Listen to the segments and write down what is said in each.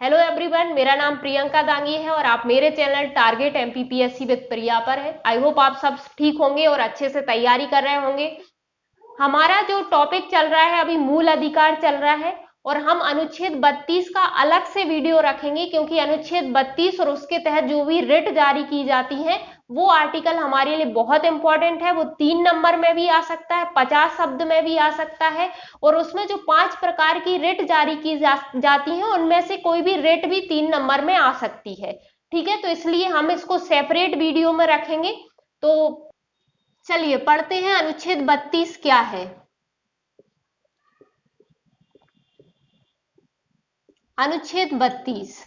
Hello everyone, मेरा नाम प्रियंका दांगी है और आप मेरे चैनल टारगेट एमपीपीएससी विद प्रिया पर है। आई होप आप सब ठीक होंगे और अच्छे से तैयारी कर रहे होंगे। हमारा जो टॉपिक चल रहा है अभी मूल अधिकार चल रहा है और हम अनुच्छेद 32 का अलग से वीडियो रखेंगे, क्योंकि अनुच्छेद 32 और उसके तहत जो भी रिट जारी की जाती है वो आर्टिकल हमारे लिए बहुत इंपॉर्टेंट है। वो 3 नंबर में भी आ सकता है, 50 शब्द में भी आ सकता है और उसमें जो 5 प्रकार की रिट जारी की जाती है उनमें से कोई भी रिट भी 3 नंबर में आ सकती है। ठीक है, तो इसलिए हम इसको सेपरेट वीडियो में रखेंगे। तो चलिए पढ़ते हैं अनुच्छेद 32 क्या है। अनुच्छेद 32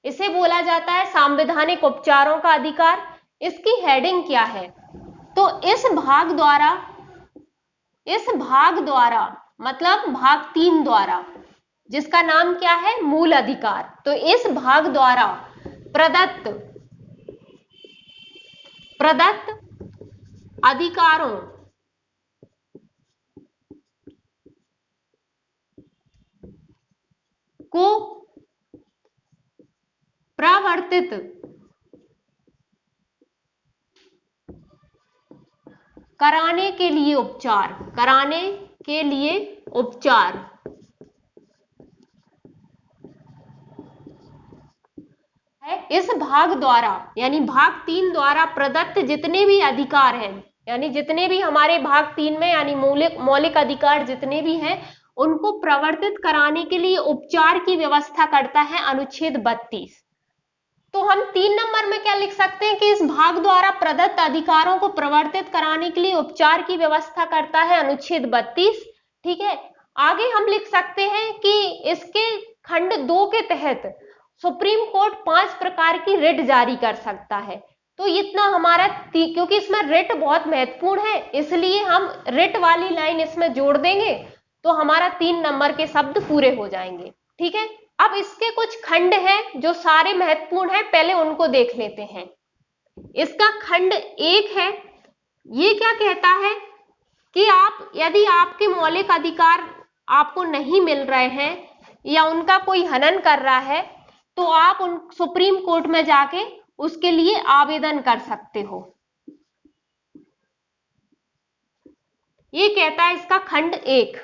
इसे बोला जाता है संवैधानिक उपचारों का अधिकार। इसकी हेडिंग क्या है? तो इस भाग द्वारा मतलब भाग 3 द्वारा, जिसका नाम क्या है? मूल अधिकार। तो इस भाग द्वारा प्रदत्त अधिकारों को प्रवर्तित कराने के लिए उपचार है। इस भाग द्वारा यानी भाग 3 द्वारा प्रदत्त जितने भी अधिकार हैं, यानी जितने भी हमारे भाग 3 में यानी मौलिक अधिकार जितने भी हैं, उनको प्रवर्तित कराने के लिए उपचार की व्यवस्था करता है अनुच्छेद 32। तो हम 3 नंबर में क्या लिख सकते हैं कि इस भाग द्वारा प्रदत्त अधिकारों को प्रवर्तित कराने के लिए उपचार की व्यवस्था करता है अनुच्छेद 32। ठीक है, आगे हम लिख सकते हैं कि इसके खंड 2 के तहत सुप्रीम कोर्ट 5 प्रकार की रिट जारी कर सकता है। तो इतना हमारा, क्योंकि इसमें रिट बहुत महत्वपूर्ण है इसलिए हम रिट वाली लाइन इसमें जोड़ देंगे, तो हमारा 3 नंबर के शब्द पूरे हो जाएंगे। ठीक है, अब इसके कुछ खंड हैं जो सारे महत्वपूर्ण हैं, पहले उनको देख लेते हैं। इसका खंड 1 है। ये क्या कहता है कि यदि आपके मौलिक अधिकार आपको नहीं मिल रहे हैं या उनका कोई हनन कर रहा है, तो आप सुप्रीम कोर्ट में जाके उसके लिए आवेदन कर सकते हो। ये कहता है इसका खंड 1।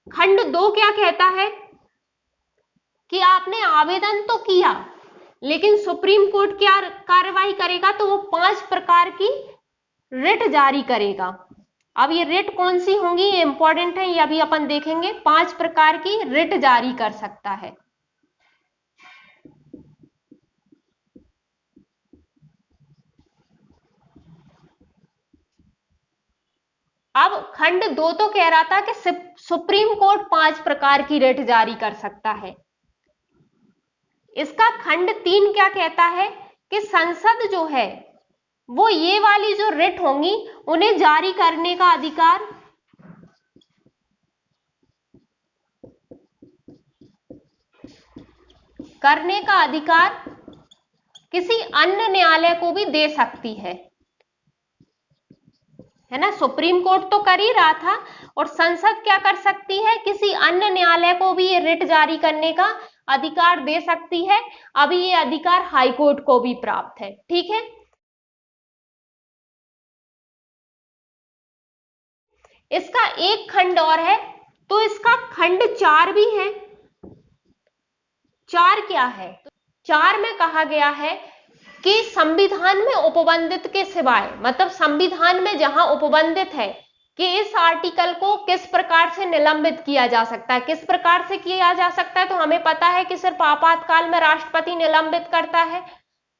खंड 2 क्या कहता है कि आपने आवेदन तो किया लेकिन सुप्रीम कोर्ट क्या कार्रवाई करेगा? तो वो 5 प्रकार की रिट जारी करेगा। अब ये रिट कौन सी होंगी, ये इंपॉर्टेंट है, ये अभी अपन देखेंगे। 5 प्रकार की रिट जारी कर सकता है। अब खंड 2 तो कह रहा था कि सुप्रीम कोर्ट 5 प्रकार की रिट जारी कर सकता है। इसका खंड 3 क्या कहता है कि संसद जो है वो ये वाली जो रिट होंगी उन्हें जारी करने का अधिकार किसी अन्य न्यायालय को भी दे सकती है ना। सुप्रीम कोर्ट तो कर ही रहा था और संसद क्या कर सकती है? किसी अन्य न्यायालय को भी ये रिट जारी करने का अधिकार दे सकती है। अभी ये अधिकार हाई कोर्ट को भी प्राप्त है। ठीक है, इसका एक खंड और है, तो इसका खंड 4 भी है। 4 क्या है? 4 में कहा गया है कि संविधान में उपबंधित के सिवाय, मतलब संविधान में जहां उपबंधित है कि इस आर्टिकल को किस प्रकार से निलंबित किया जा सकता है, किस प्रकार से किया जा सकता है, तो हमें पता है कि सिर्फ आपातकाल में राष्ट्रपति निलंबित करता है।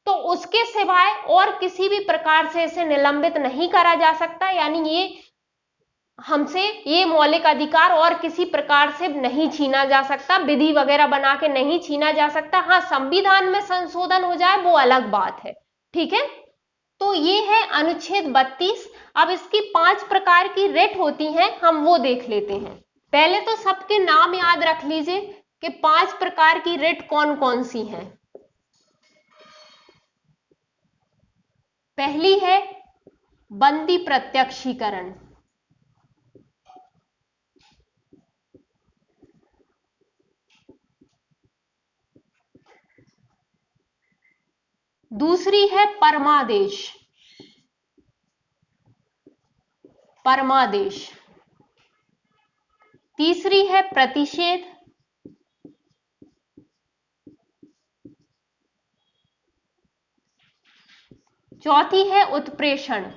तो उसके सिवाय और किसी भी प्रकार से इसे निलंबित नहीं करा जा सकता, यानी ये हमसे ये मौलिक अधिकार और किसी प्रकार से नहीं छीना जा सकता, विधि वगैरह बना के नहीं छीना जा सकता। हाँ, संविधान में संशोधन हो जाए वो अलग बात है। ठीक है, तो ये है अनुच्छेद 32। अब इसकी 5 प्रकार की रिट होती हैं, हम वो देख लेते हैं। पहले तो सबके नाम याद रख लीजिए कि 5 प्रकार की रिट कौन कौन सी हैं। पहली है बंदी प्रत्यक्षीकरण। दूसरी है परमादेश। परमादेश। तीसरी है प्रतिषेध। चौथी है उत्प्रेषण।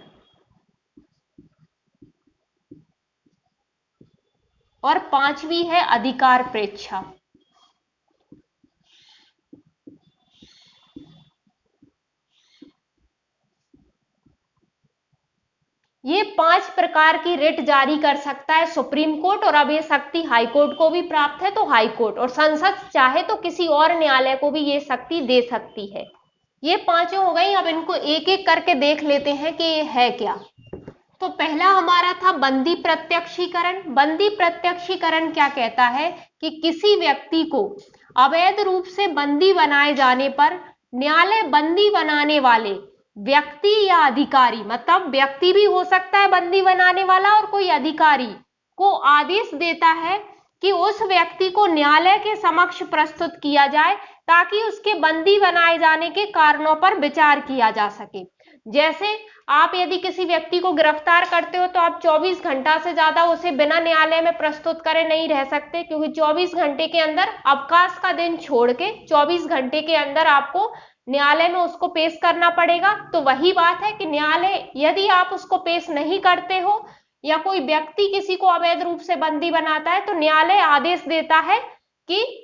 और पांचवी है अधिकार प्रेक्षा। ये 5 प्रकार की रिट जारी कर सकता है सुप्रीम कोर्ट, और अब ये शक्ति हाई कोर्ट को भी प्राप्त है, तो हाई कोर्ट और संसद चाहे तो किसी और न्यायालय को भी ये शक्ति दे सकती है। ये पांचों हो गई। अब इनको एक एक करके देख लेते हैं कि ये है क्या। तो पहला हमारा था बंदी प्रत्यक्षीकरण। बंदी प्रत्यक्षीकरण क्या कहता है कि किसी व्यक्ति को अवैध रूप से बंदी बनाए जाने पर न्यायालय बंदी बनाने वाले व्यक्ति या अधिकारी, मतलब व्यक्ति भी हो सकता है बंदी बनाने वाला और कोई अधिकारी, को आदेश देता है कि उस व्यक्ति को न्यायालय के समक्ष प्रस्तुत किया जाए ताकि उसके बंदी बनाए जाने के कारणों पर विचार किया जा सके। जैसे आप यदि किसी व्यक्ति को गिरफ्तार करते हो तो आप 24 घंटा से ज्यादा उसे बिना न्यायालय में प्रस्तुत करे नहीं रह सकते, क्योंकि 24 घंटे के अंदर अवकाश का दिन छोड़ के 24 घंटे के अंदर आपको न्यायालय में उसको पेश करना पड़ेगा। तो वही बात है कि न्यायालय यदि आप उसको पेश नहीं करते हो या कोई व्यक्ति किसी को अवैध रूप से बंदी बनाता है तो न्यायालय आदेश देता है कि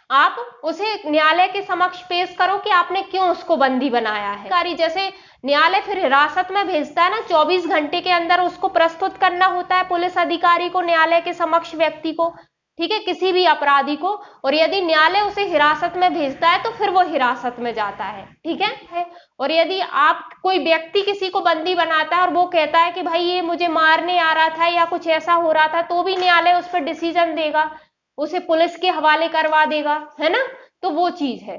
आप उसे न्यायालय के समक्ष पेश करो कि आपने क्यों उसको बंदी बनाया है। जैसे न्यायालय फिर हिरासत में भेजता है ना, 24 घंटे के अंदर उसको प्रस्तुत करना होता है पुलिस अधिकारी को न्यायालय के समक्ष व्यक्ति को, ठीक है, किसी भी अपराधी को। और यदि न्यायालय उसे हिरासत में भेजता है तो फिर वो हिरासत में जाता है, ठीक है। और यदि आप कोई व्यक्ति किसी को बंदी बनाता है और वो कहता है कि भाई ये मुझे मारने आ रहा था या कुछ ऐसा हो रहा था, तो भी न्यायालय उस पर डिसीजन देगा, उसे पुलिस के हवाले करवा देगा, है ना। तो वो चीज है।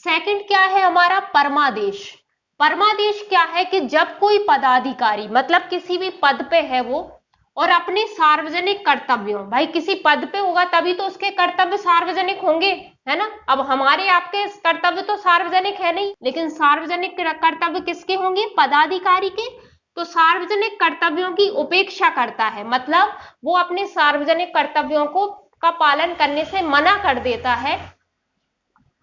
सेकंड क्या है हमारा, परमादेश। परमादेश क्या है कि जब कोई पदाधिकारी, मतलब किसी भी पद पे है वो, और अपने सार्वजनिक कर्तव्यों, भाई किसी पद पे होगा तभी तो उसके कर्तव्य सार्वजनिक होंगे, है ना। अब हमारे आपके कर्तव्य तो सार्वजनिक है नहीं, लेकिन सार्वजनिक कर्तव्य किसके होंगे, पदाधिकारी के। तो सार्वजनिक कर्तव्यों की उपेक्षा करता है, मतलब वो अपने सार्वजनिक कर्तव्यों को का पालन करने से मना कर देता है,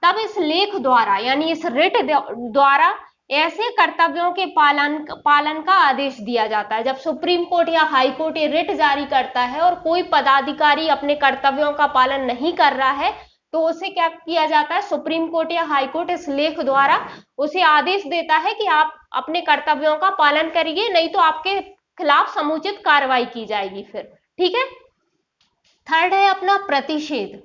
तब इस लेख द्वारा यानी इस रिट द्वारा ऐसे कर्तव्यों के पालन का आदेश दिया जाता है। जब सुप्रीम कोर्ट या हाई कोर्ट ये रिट जारी करता है और कोई पदाधिकारी अपने कर्तव्यों का पालन नहीं कर रहा है तो उसे क्या किया जाता है, सुप्रीम कोर्ट या हाई कोर्ट इस लेख द्वारा उसे आदेश देता है कि आप अपने कर्तव्यों का पालन करिए, नहीं तो आपके खिलाफ समुचित कार्रवाई की जाएगी फिर, ठीक है। थर्ड है अपना प्रतिषेध।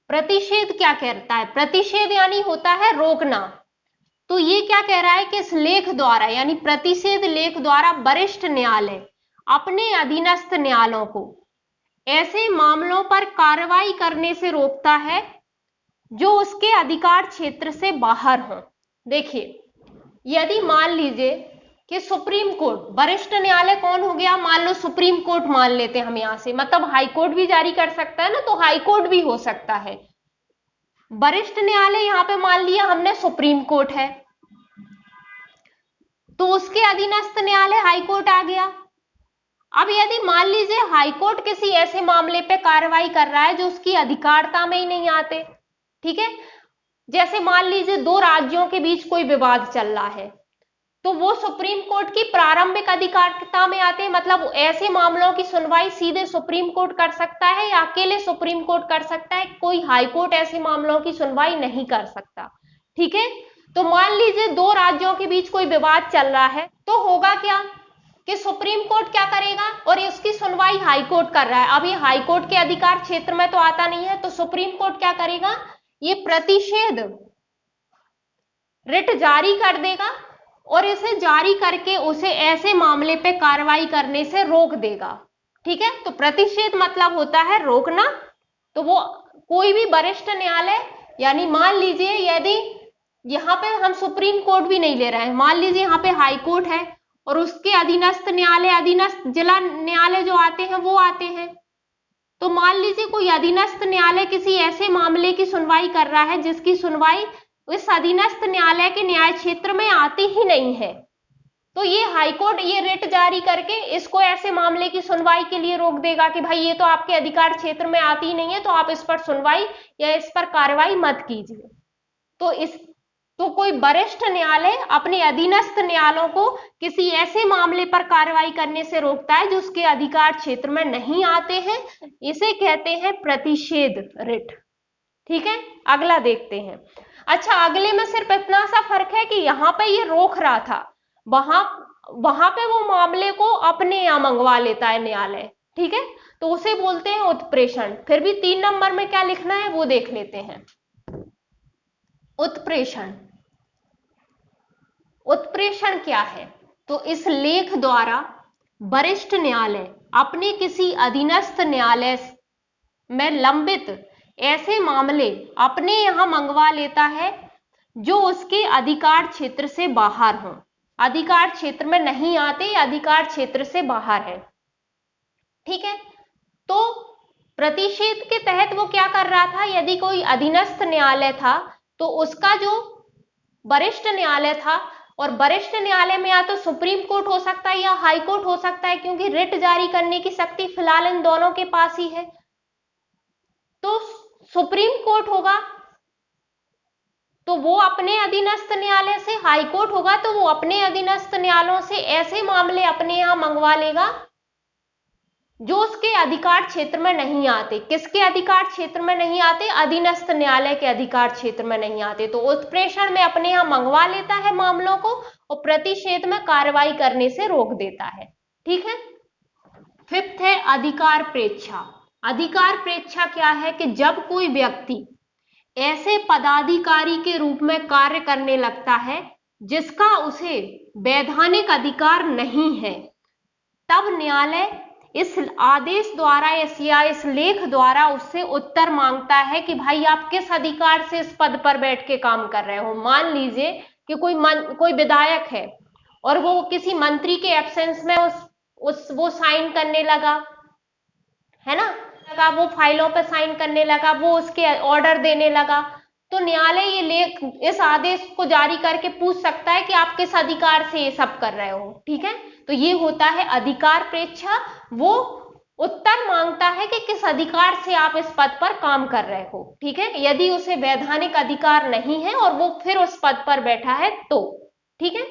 प्रतिषेध क्या कहता है, प्रतिषेध यानी होता है रोकना। तो ये क्या कह रहा है कि इस लेख द्वारा यानी प्रतिषेध लेख द्वारा वरिष्ठ न्यायालय अपने अधीनस्थ न्यायालयों को ऐसे मामलों पर कार्रवाई करने से रोकता है जो उसके अधिकार क्षेत्र से बाहर हो। देखिए, यदि मान लीजिए कि सुप्रीम कोर्ट, वरिष्ठ न्यायालय कौन हो गया, मान लो सुप्रीम कोर्ट मान लेते हैं हम यहां से, मतलब हाई कोर्ट भी जारी कर सकता है ना, तो हाई कोर्ट भी हो सकता है। वरिष्ठ न्यायालय यहां पे मान लिया हमने सुप्रीम कोर्ट है, तो उसके अधीनस्थ न्यायालय हाई कोर्ट आ गया। अब यदि मान लीजिए हाई कोर्ट किसी ऐसे मामले पे कार्रवाई कर रहा है जो उसकी अधिकारता में ही नहीं आते, ठीक है, जैसे मान लीजिए दो राज्यों के बीच कोई विवाद चल रहा है, तो वो सुप्रीम कोर्ट की प्रारंभिक अधिकारता में आते हैं, मतलब ऐसे मामलों की सुनवाई सीधे सुप्रीम कोर्ट कर सकता है या अकेले सुप्रीम कोर्ट कर सकता है, कोई हाई कोर्ट ऐसे मामलों की सुनवाई नहीं कर सकता, ठीक है। तो मान लीजिए दो राज्यों के बीच कोई विवाद चल रहा है, तो होगा क्या कि सुप्रीम कोर्ट क्या करेगा, और इसकी सुनवाई हाई कोर्ट कर रहा है, अब ये हाई कोर्ट के अधिकार क्षेत्र में तो आता नहीं है, तो सुप्रीम कोर्ट क्या करेगा, ये प्रतिषेध रिट जारी कर देगा और इसे जारी करके उसे ऐसे मामले पे कार्रवाई करने से रोक देगा, ठीक है। तो प्रतिषेध मतलब होता है रोकना। तो वो कोई भी वरिष्ठ न्यायालय, यानी मान लीजिए यदि यहाँ पे हम सुप्रीम कोर्ट भी नहीं ले रहे हैं, मान लीजिए यहाँ पे हाई कोर्ट है और उसके अधीनस्थ न्यायालय, अधीनस्थ जिला न्यायालय जो आते हैं वो आते हैं, तो मान लीजिए कोई अधीनस्थ न्यायालय किसी ऐसे मामले की सुनवाई कर रहा है जिसकी सुनवाई इस अधीनस्थ न्यायालय के न्याय क्षेत्र में आती ही नहीं है। तो ये हाईकोर्ट ये रिट जारी करके इसको ऐसे मामले की सुनवाई के लिए रोक देगा कि भाई ये तो आपके अधिकार क्षेत्र में आती ही नहीं है, तो आप इस पर सुनवाई या इस पर कार्रवाई मत कीजिए। तो कोई वरिष्ठ न्यायालय अपने अधीनस्थ न्यायालयों को किसी ऐसे मामले पर कार्रवाई करने से रोकता है जो उसके अधिकार क्षेत्र में नहीं आते हैं, इसे कहते हैं प्रतिषेध रिट। ठीक है, अगला देखते हैं। अच्छा, अगले में सिर्फ इतना सा फर्क है कि यहाँ पे ये रोक रहा था, वहां पे वो मामले को अपने यहां मंगवा लेता है न्यायालय। ठीक है, तो उसे बोलते हैं उत्प्रेषण। फिर भी 3 नंबर में क्या लिखना है वो देख लेते हैं। उत्प्रेषण, उत्प्रेषण क्या है? तो इस लेख द्वारा वरिष्ठ न्यायालय अपने किसी अधीनस्थ न्यायालय में लंबित ऐसे मामले अपने यहां मंगवा लेता है जो उसके अधिकार क्षेत्र से बाहर हो, अधिकार क्षेत्र में नहीं आते, अधिकार क्षेत्र से बाहर है। ठीक है, तो प्रतिषेध के तहत वो क्या कर रहा था, यदि कोई अधीनस्थ न्यायालय था तो उसका जो वरिष्ठ न्यायालय था, और वरिष्ठ न्यायालय में या तो सुप्रीम कोर्ट हो सकता है या हाई कोर्ट हो सकता है, क्योंकि रिट जारी करने की शक्ति फिलहाल इन दोनों के पास ही है। तो सुप्रीम कोर्ट होगा तो वो अपने अधीनस्थ न्यायालय से, हाई कोर्ट होगा तो वो अपने अधीनस्थ न्यायालयों से ऐसे मामले अपने यहां मंगवा लेगा जो उसके अधिकार क्षेत्र में नहीं आते। किसके अधिकार क्षेत्र में नहीं आते? अधीनस्थ न्यायालय के अधिकार क्षेत्र में नहीं आते। तो उत्प्रेषण में अपने यहां मंगवा लेता है मामलों को और प्रतिषेध में कार्रवाई करने से रोक देता है। ठीक है, 5th है अधिकार प्रेक्षा। अधिकार प्रेक्षा क्या है कि जब कोई व्यक्ति ऐसे पदाधिकारी के रूप में कार्य करने लगता है जिसका उसे वैधानिक अधिकार नहीं है, तब न्यायालय इस आदेश द्वारा या इस लेख द्वारा उससे उत्तर मांगता है कि भाई आप किस अधिकार से इस पद पर बैठ के काम कर रहे हो। मान लीजिए कि कोई विधायक है और वो किसी मंत्री के एब्सेंस में वो साइन करने लगा, है ना, वो फाइलों पर साइन करने लगा, वो उसके ऑर्डर देने लगा, तो न्यायालय ये लेख इस आदेश को जारी करके पूछ सकता है कि आप किस अधिकार से ये सब कर रहे हो। ठीक है, तो ये होता है अधिकार प्रेक्षा। वो उत्तर मांगता है कि किस अधिकार से आप इस पद पर काम कर रहे हो। ठीक है, यदि उसे वैधानिक अधिकार नहीं है और वो फिर उस पद पर बैठा है तो। ठीक है,